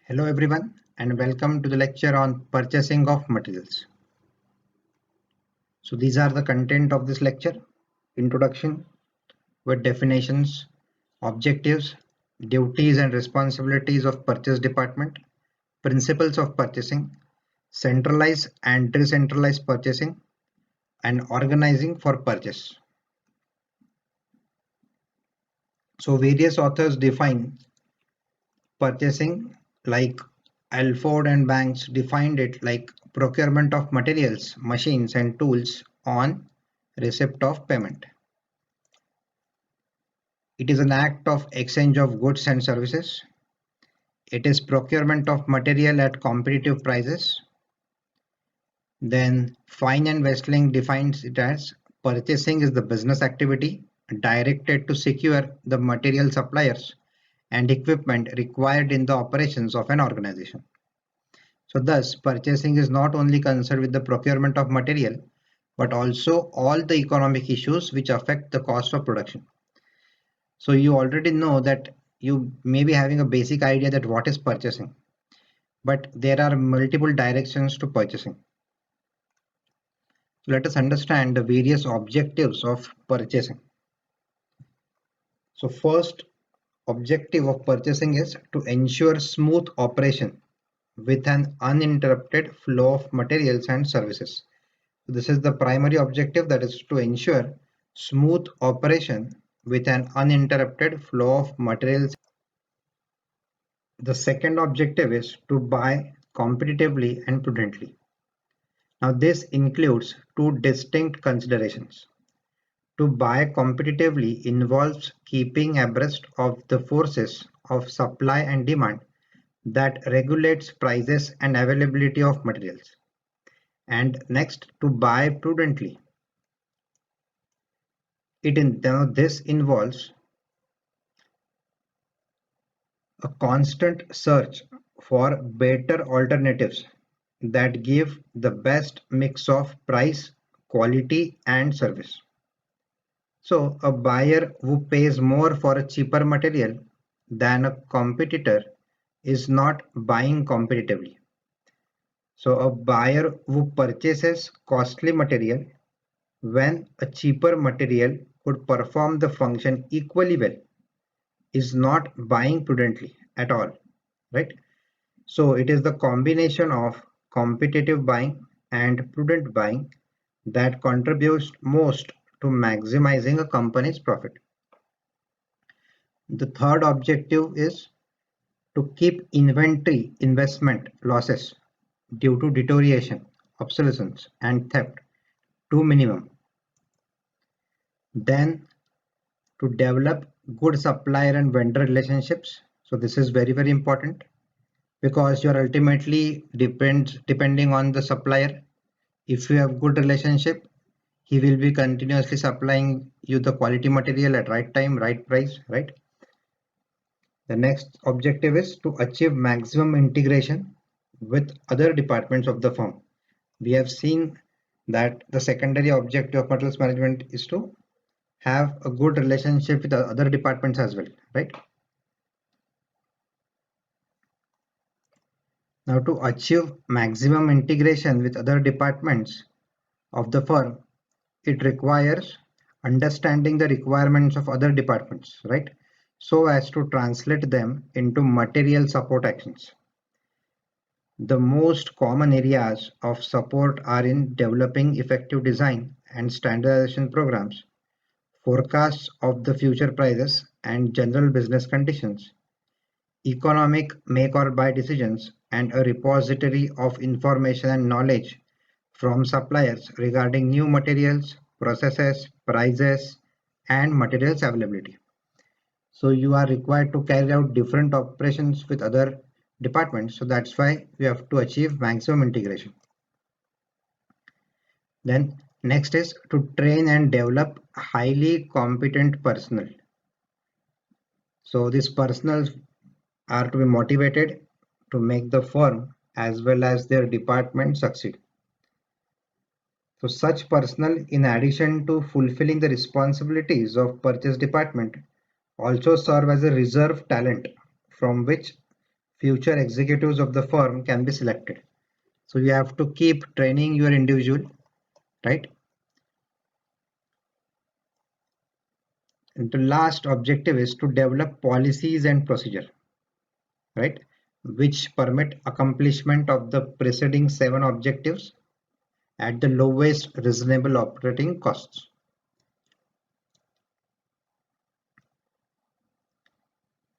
Hello everyone and welcome to the lecture on purchasing of materials. So these are the content of this lecture: introduction with definitions, objectives, duties and responsibilities of purchase department, principles of purchasing, centralized and decentralized purchasing, and organizing for purchase. So various authors define purchasing like Alford and Banks defined it like procurement of materials, machines and tools on receipt of payment. It is an act of exchange of goods and services. It is procurement of material at competitive prices. Then Fine and Westling defines it as purchasing is the business activity directed to secure the material suppliers and equipment required in the operations of an organization. So thus, purchasing is not only concerned with the procurement of material, but also all the economic issues which affect the cost of production. So you already know that you may be having a basic idea that what is purchasing, but there are multiple directions to purchasing. So let us understand the various objectives of purchasing. So first objective of purchasing is to ensure smooth operation with an uninterrupted flow of materials and services. This is the primary objective, that is to ensure smooth operation with an uninterrupted flow of materials. The second objective is to buy competitively and prudently. Now this includes two distinct considerations. To buy competitively involves keeping abreast of the forces of supply and demand that regulates prices and availability of materials. And next, to buy prudently. This involves a constant search for better alternatives that give the best mix of price, quality, and service. So, a buyer who pays more for a cheaper material than a competitor is not buying competitively. So, a buyer who purchases costly material when a cheaper material could perform the function equally well is not buying prudently at all, right? So it is the combination of competitive buying and prudent buying that contributes most to maximizing a company's profit. The third objective is to keep inventory investment losses due to deterioration, obsolescence, and theft to minimum. Then to develop good supplier and vendor relationships. So this is very, very important because you're ultimately depending on the supplier. If you have good relationship, he will be continuously supplying you the quality material at right time, right price, right? The next objective is to achieve maximum integration with other departments of the firm. We have seen that the secondary objective of materials management is to have a good relationship with other departments as well, right? Now, to achieve maximum integration with other departments of the firm, it requires understanding the requirements of other departments, right? So as to translate them into material support actions. The most common areas of support are in developing effective design and standardization programs, forecasts of the future prices and general business conditions, economic make or buy decisions, and a repository of information and knowledge from suppliers regarding new materials, processes, prices, and materials availability. So you are required to carry out different operations with other departments. So that's why we have to achieve maximum integration. Then next is to train and develop highly competent personnel. So these personnel are to be motivated to make the firm as well as their department succeed. So such personnel, in addition to fulfilling the responsibilities of purchase department, also serve as a reserve talent from which future executives of the firm can be selected. So you have to keep training your individual, right? And the last objective is to develop policies and procedure, right? Which permit accomplishment of the preceding 7 objectives at the lowest reasonable operating costs.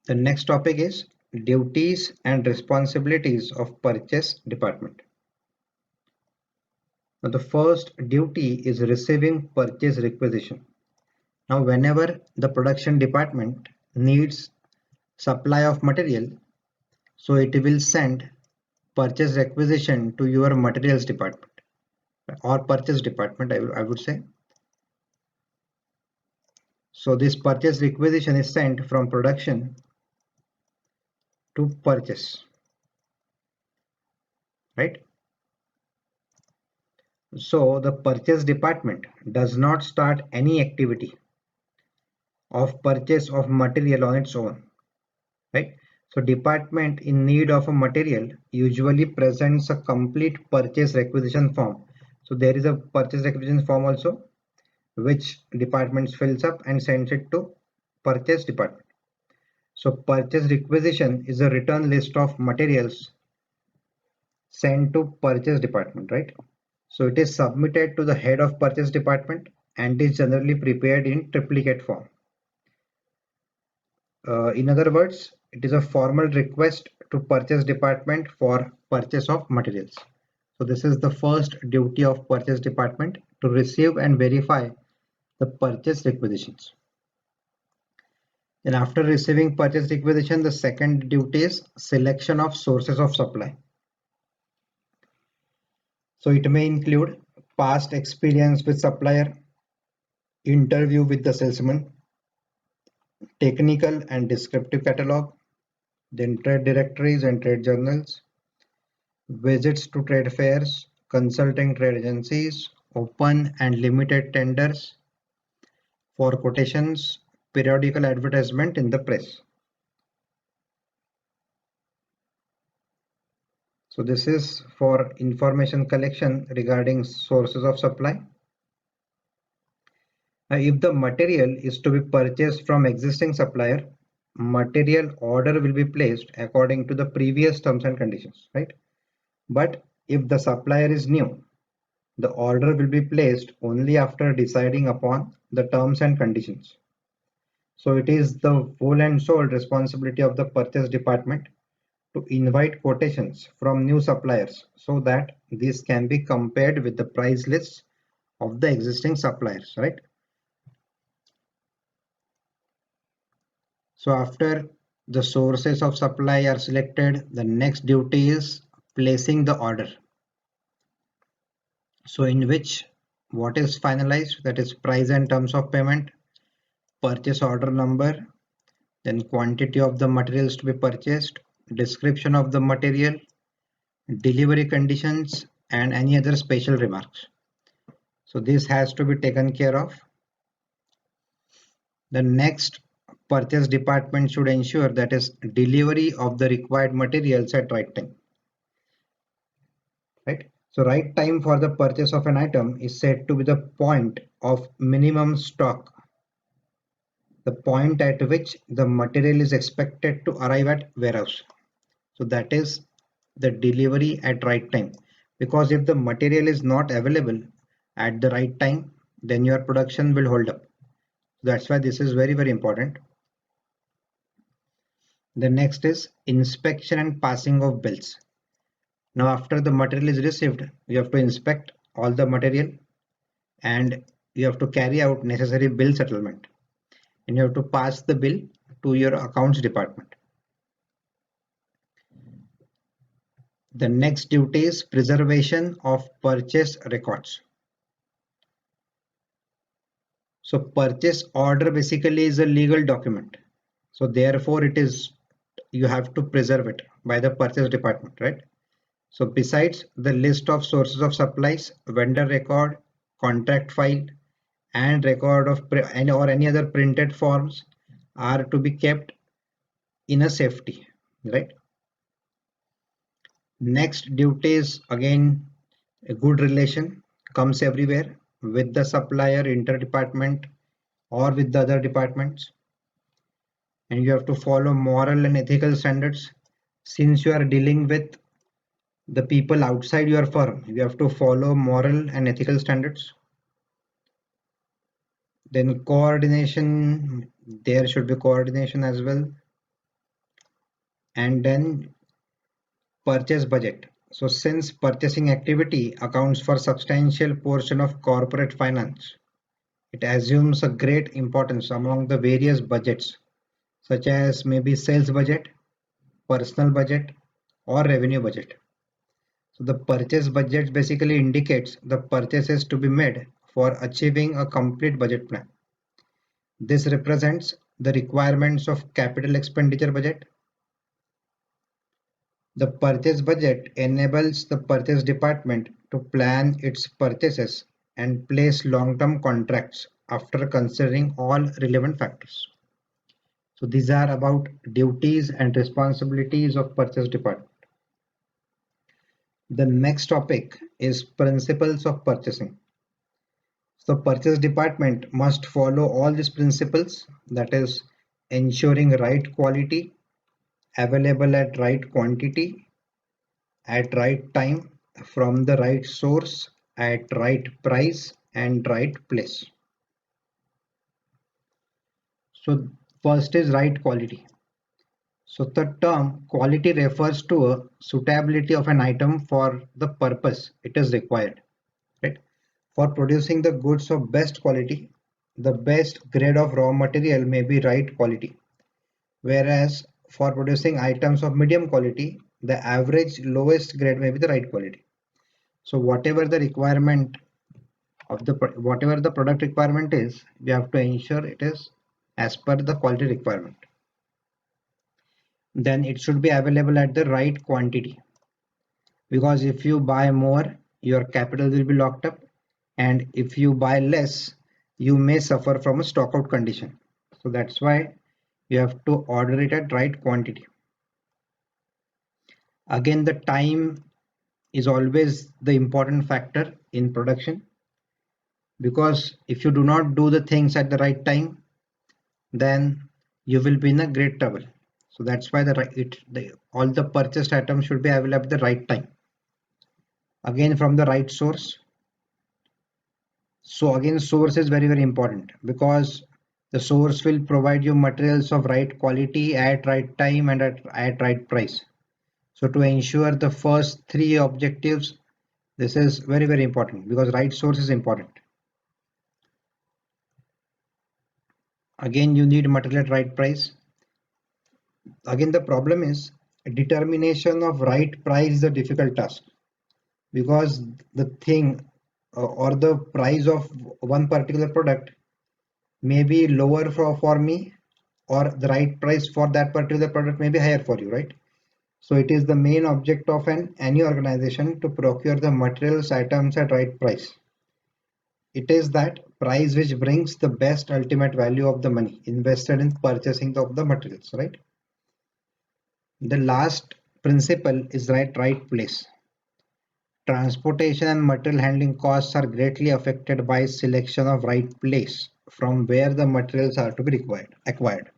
The next topic is duties and responsibilities of purchase department. Now the first duty is receiving purchase requisition. Now whenever the production department needs supply of material, so it will send purchase requisition to your materials department or purchase department, I would say. So this purchase requisition is sent from production to purchase, right? So the purchase department does not start any activity of purchase of material on its own, right? So department in need of a material usually presents a complete purchase requisition form. So there is a purchase requisition form also, which department fills up and sends it to purchase department. So purchase requisition is a written list of materials sent to purchase department, right? So it is submitted to the head of purchase department and is generally prepared in triplicate form. In other words, it is a formal request to purchase department for purchase of materials. So this is the first duty of purchase department, to receive and verify the purchase requisitions. Then after receiving purchase requisition, the second duty is selection of sources of supply. So it may include past experience with supplier, interview with the salesman, technical and descriptive catalog, then trade directories and trade journals, visits to trade fairs, consulting trade agencies, open and limited tenders for quotations, periodical advertisement in the press. So this is for information collection regarding sources of supply. If the material is to be purchased from existing supplier, material order will be placed according to the previous terms and conditions, right? But if the supplier is new, the order will be placed only after deciding upon the terms and conditions. So it is the full and sole responsibility of the purchase department to invite quotations from new suppliers so that these can be compared with the price lists of the existing suppliers, right? So after the sources of supply are selected, the next duty is placing the order. So in which what is finalized, that is price and terms of payment, purchase order number, then quantity of the materials to be purchased, description of the material, delivery conditions, and any other special remarks. So this has to be taken care of. The next purchase department should ensure that is delivery of the required materials at right time. Right? So right time for the purchase of an item is said to be the point of minimum stock, the point at which the material is expected to arrive at warehouse. So that is the delivery at right time, because if the material is not available at the right time, then your production will hold up. That's why this is very, very important. The next is inspection and passing of bills. Now after the material is received, you have to inspect all the material and you have to carry out necessary bill settlement, and you have to pass the bill to your accounts department. The next duty is preservation of purchase records. So purchase order basically is a legal document. So therefore you have to preserve it by the purchase department, right? So besides the list of sources of supplies, vendor record, contract file, and record of any other printed forms are to be kept in a safety, right? Next, duties, again a good relation comes everywhere with the supplier, interdepartment, or with the other departments. And you have to follow moral and ethical standards. Since you are dealing with the people outside your firm, you have to follow moral and ethical standards. Then coordination, there should be coordination as well. And then purchase budget. So since purchasing activity accounts for substantial portion of corporate finance, it assumes a great importance among the various budgets, such as maybe sales budget, personal budget, or revenue budget. So the purchase budget basically indicates the purchases to be made for achieving a complete budget plan. This represents the requirements of capital expenditure budget. The purchase budget enables the purchase department to plan its purchases and place long-term contracts after considering all relevant factors. So these are about duties and responsibilities of purchase department. The next topic is principles of purchasing. So purchase department must follow all these principles, that is ensuring right quality, available at right quantity, at right time, from the right source, at right price and right place. So first is right quality. So the term quality refers to a suitability of an item for the purpose it is required. Right? For producing the goods of best quality, the best grade of raw material may be right quality, whereas for producing items of medium quality, the average lowest grade may be the right quality. So whatever the requirement of the whatever the product requirement is, we have to ensure it is as per the quality requirement. Then it should be available at the right quantity, because if you buy more, your capital will be locked up, and if you buy less, you may suffer from a stock out condition. So that's why you have to order it at right quantity. Again, the time is always the important factor in production, because if you do not do the things at the right time, then you will be in a great trouble. So that's why all the purchased items should be available at the right time. Again, from the right source. So again, source is very important, because the source will provide you materials of right quality at right time and at right price. So to ensure the first three objectives, this is very important, because right source is important. Again, you need material at right price. Again, the problem is determination of right price is a difficult task, because the thing or the price of one particular product may be lower for me, or the right price for that particular product may be higher for you, right? So it is the main object of any organization to procure the materials items at right price. It is that price which brings the best ultimate value of the money invested in purchasing of the materials, right? The last principle is right place. Transportation and material handling costs are greatly affected by selection of right place from where the materials are to be acquired.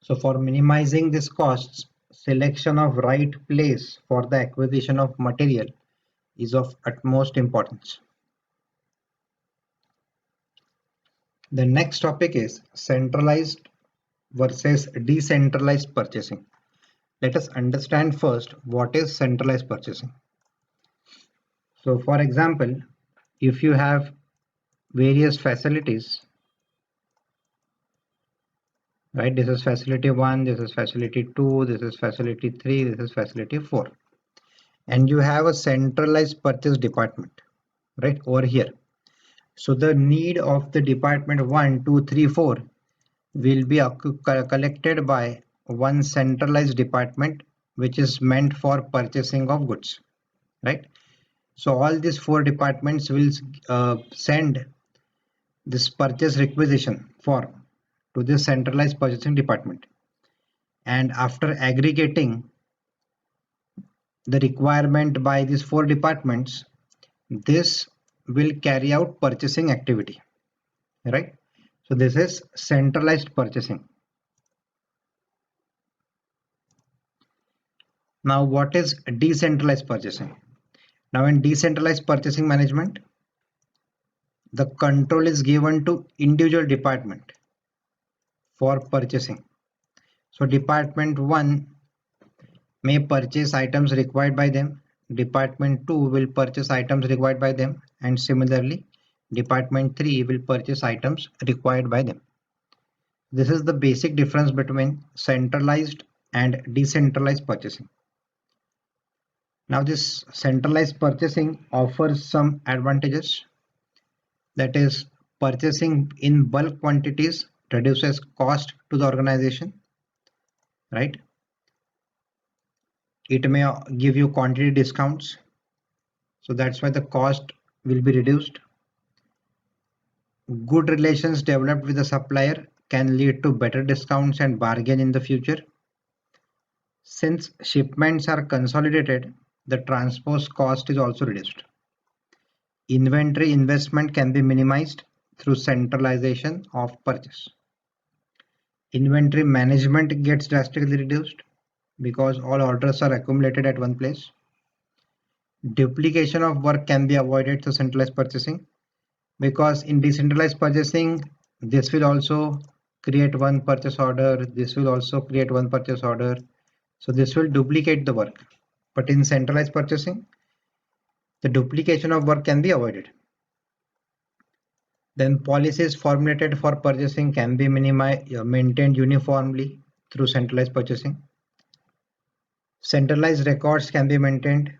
So for minimizing these costs, selection of right place for the acquisition of material is of utmost importance. The next topic is centralized versus decentralized purchasing. Let us understand first what is centralized purchasing. So for example, if you have various facilities, right? This is facility 1, this is facility 2, this is facility 3, this is facility 4. And you have a centralized purchase department, right, over here. So the need of the department 1, 2, 3, 4 will be collected by one centralized department, which is meant for purchasing of goods, right? So all these four departments will send this purchase requisition form to the centralized purchasing department, and after aggregating the requirement by these 4 departments, this will carry out purchasing activity, right? So this is centralized purchasing. Now what is decentralized purchasing? Now in decentralized purchasing management, the control is given to individual department for purchasing. So department 1 may purchase items required by them, department 2 will purchase items required by them, and similarly department 3 will purchase items required by them. This is the basic difference between centralized and decentralized purchasing. Now this centralized purchasing offers some advantages, that is, purchasing in bulk quantities reduces cost to the organization, right? It may give you quantity discounts, so that's why the cost will be reduced. Good relations developed with the supplier can lead to better discounts and bargain in the future. Since shipments are consolidated, the transport cost is also reduced. Inventory investment can be minimized through centralization of purchase. Inventory management gets drastically reduced because all orders are accumulated at one place. Duplication of work can be avoided through centralized purchasing, because in decentralized purchasing, this will also create one purchase order, this will also create one purchase order, so this will duplicate the work. But in centralized purchasing, the duplication of work can be avoided. Then policies formulated for purchasing can be maintained uniformly through centralized purchasing. Centralized records can be maintained.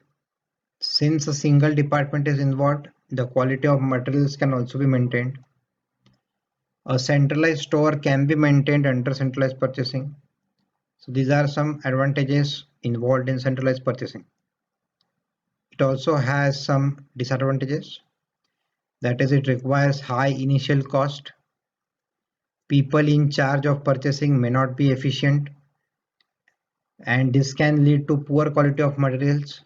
Since a single department is involved, the quality of materials can also be maintained. A centralized store can be maintained under centralized purchasing. So these are some advantages involved in centralized purchasing. It also has some disadvantages. That is, it requires high initial cost. People in charge of purchasing may not be efficient, and this can lead to poor quality of materials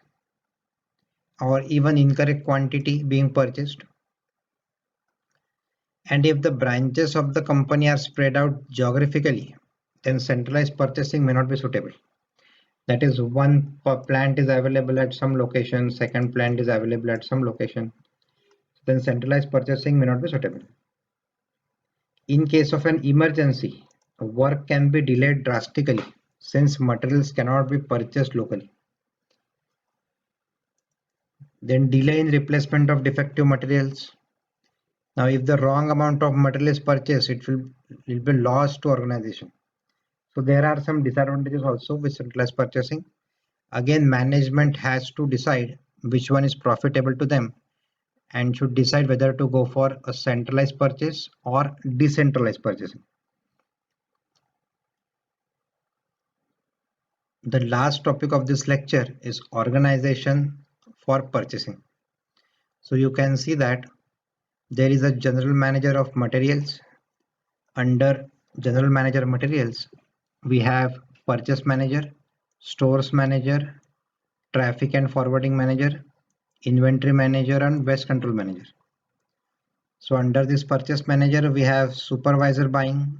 or even incorrect quantity being purchased. And if the branches of the company are spread out geographically, then centralized purchasing may not be suitable. That is, one plant is available at some location, second plant is available at some location, then centralized purchasing may not be suitable. In case of an emergency, work can be delayed drastically since materials cannot be purchased locally. Then delay in replacement of defective materials. Now, if the wrong amount of material is purchased, it will be lost to organization. So there are some disadvantages also with centralized purchasing. Again, management has to decide which one is profitable to them and should decide whether to go for a centralized purchase or decentralized purchasing. The last topic of this lecture is organization for purchasing. So you can see that there is a general manager of materials. Under general manager materials, we have purchase manager, stores manager, traffic and forwarding manager, inventory manager, and waste control manager. So under this purchase manager, we have supervisor buying,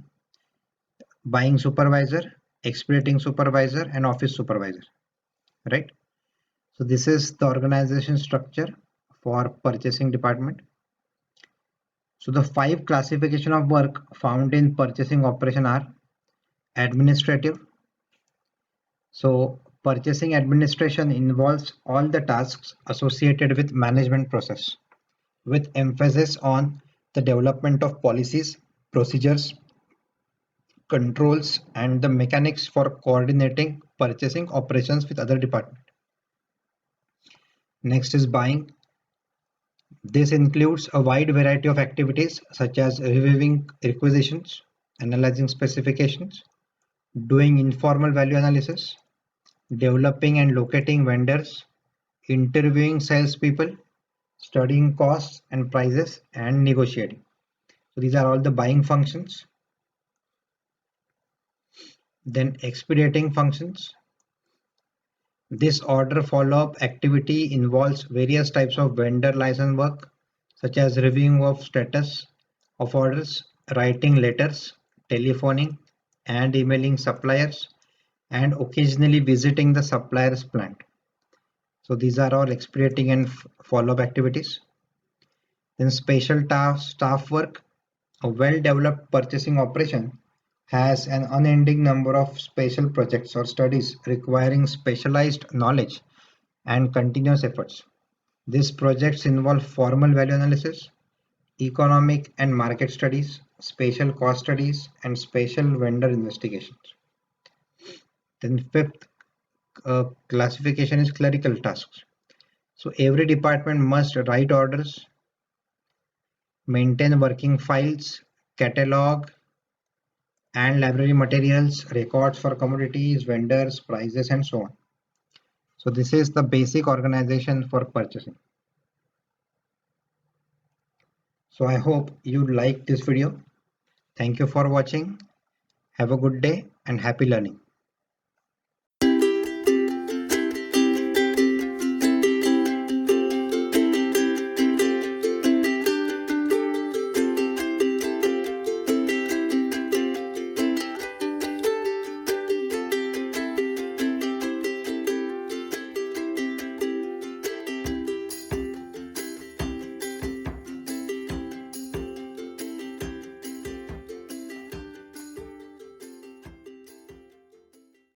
buying supervisor, expediting supervisor, and office supervisor, right? So this is the organization structure for purchasing department. So the 5 classification of work found in purchasing operation are administrative. So purchasing administration involves all the tasks associated with management process, with emphasis on the development of policies, procedures, controls, and the mechanics for coordinating purchasing operations with other departments. Next is buying. This includes a wide variety of activities such as reviewing requisitions, analyzing specifications, doing informal value analysis, developing and locating vendors, interviewing salespeople, studying costs and prices, and negotiating. So these are all the buying functions. Then expediting functions. This order follow-up activity involves various types of vendor license work, such as reviewing of status of orders, writing letters, telephoning and emailing suppliers, and occasionally visiting the supplier's plant. So these are all expediting and follow-up activities. Then special staff work. A well-developed purchasing operation has an unending number of special projects or studies requiring specialized knowledge and continuous efforts. These projects involve formal value analysis, economic and market studies, spatial cost studies, and spatial vendor investigations. Then fifth classification is clerical tasks. So every department must write orders, maintain working files, catalog and library materials, records for commodities, vendors, prices, and so on. So this is the basic organization for purchasing. So I hope you like this video. Thank you for watching. Have a good day and happy learning.